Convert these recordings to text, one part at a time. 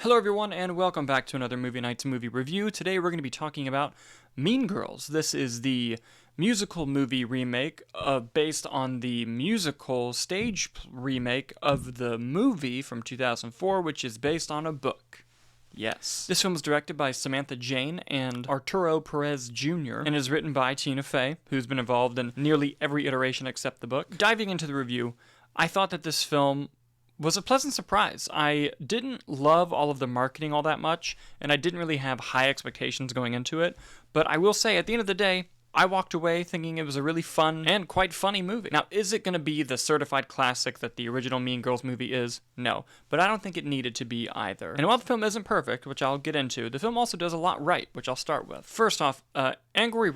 Hello everyone, and welcome back to another Movie Nights movie review. Today we're going to be talking about Mean Girls. This is the musical movie remake based on the musical stage remake of the movie from 2004, which is based on a book. Yes. This film was directed by Samantha, Jayne, and Arturo Perez Jr., and is written by Tina Fey, who's been involved in nearly every iteration except the book. Diving into the review, I thought that this film was a pleasant surprise. I didn't love all of the marketing all that much, and I didn't really have high expectations going into it, but I will say, at the end of the day, I walked away thinking it was a really fun and quite funny movie. Now, is it going to be the certified classic that the original Mean Girls movie is? No, but I don't think it needed to be either. And while the film isn't perfect, which I'll get into, the film also does a lot right, which I'll start with. First off, Angourie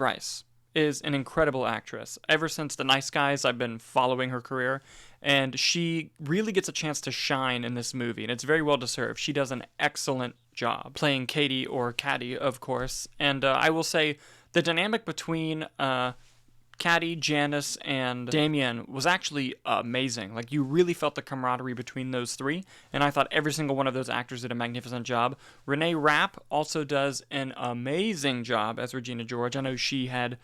is an incredible actress. Ever since The Nice Guys, I've been following her career, and she really gets a chance to shine in this movie, and it's very well deserved. She does an excellent job playing Cady, or Cady, of course, and I will say the dynamic between Cady, Janis, and Damian was actually amazing. Like, you really felt the camaraderie between those three, and I thought every single one of those actors did a magnificent job. Renee Rapp also does an amazing job as Regina George. I know she had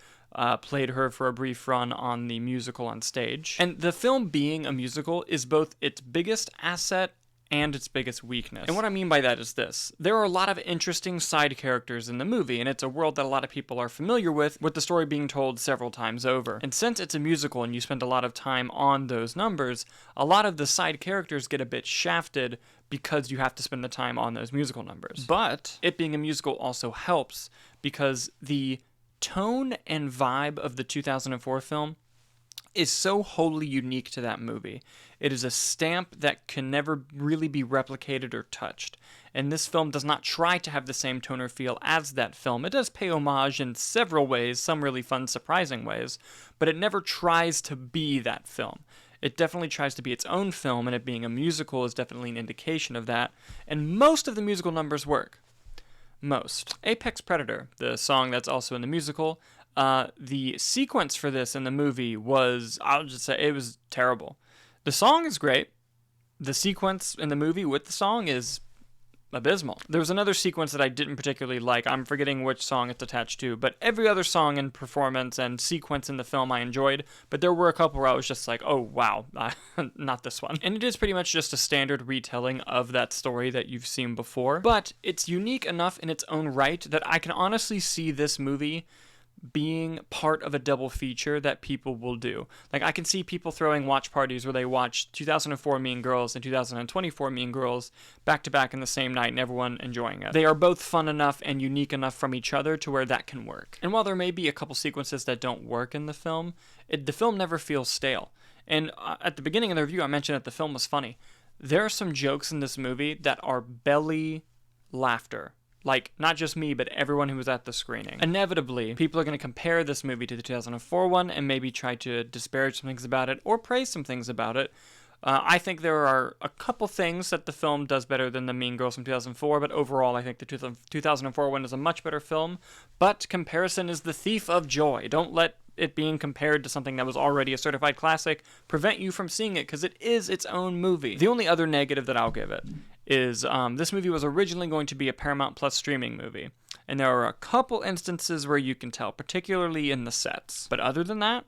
played her for a brief run on the musical on stage. And the film being a musical is both its biggest asset and its biggest weakness. And what I mean by that is this. There are a lot of interesting side characters in the movie, and it's a world that a lot of people are familiar with the story being told several times over. And since it's a musical and you spend a lot of time on those numbers, a lot of the side characters get a bit shafted because you have to spend the time on those musical numbers. But it being a musical also helps because the tone and vibe of the 2004 film is so wholly unique to that movie. It is a stamp that can never really be replicated or touched. And this film does not try to have the same tone or feel as that film. It does pay homage in several ways, some really fun, surprising ways, but it never tries to be that film. It definitely tries to be its own film, and it being a musical is definitely an indication of that. And most of the musical numbers work. Most. Apex Predator, the song that's also in the musical, the sequence for this in the movie was, I'll just say, it was terrible. The song is great. The sequence in the movie with the song is abysmal. There was another sequence that I didn't particularly like. I'm forgetting which song it's attached to, but every other song and performance and sequence in the film I enjoyed, but there were a couple where I was just like, oh wow, not this one. And it is pretty much just a standard retelling of that story that you've seen before, but it's unique enough in its own right that I can honestly see this movie being part of a double feature that people will do. Like, I can see people throwing watch parties where they watch 2004 Mean Girls and 2024 Mean Girls back to back in the same night and everyone enjoying it. They are both fun enough and unique enough from each other to where that can work. And while there may be a couple sequences that don't work in the film, the film never feels stale. And at the beginning of the review, I mentioned that the film was funny. There are some jokes in this movie that are belly laughter. Like, not just me, but everyone who was at the screening. Inevitably, people are going to compare this movie to the 2004 one and maybe try to disparage some things about it or praise some things about it. I think there are a couple things that the film does better than the Mean Girls from 2004, but overall I think the 2004 one is a much better film. But comparison is the thief of joy. Don't let it being compared to something that was already a certified classic prevent you from seeing it, because it is its own movie. The only other negative that I'll give it is this movie was originally going to be a Paramount Plus streaming movie, and there are a couple instances where you can tell, particularly in the sets. But other than that,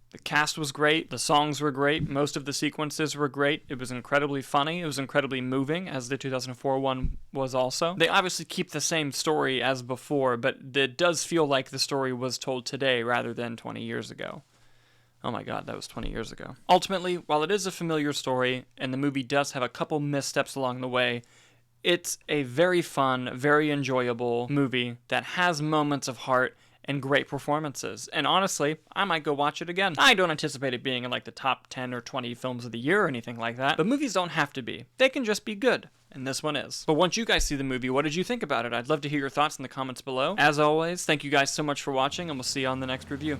the cast was great, the songs were great, most of the sequences were great, it was incredibly funny, it was incredibly moving, as the 2004 one was also. They obviously keep the same story as before, but it does feel like the story was told today rather than 20 years ago. Oh my god, that was 20 years ago. Ultimately, while it is a familiar story, and the movie does have a couple missteps along the way, it's a very fun, very enjoyable movie that has moments of heart and great performances. And honestly, I might go watch it again. I don't anticipate it being in like the top 10 or 20 films of the year or anything like that, but movies don't have to be. They can just be good. And this one is. But once you guys see the movie, what did you think about it? I'd love to hear your thoughts in the comments below. As always, thank you guys so much for watching, and we'll see you on the next review.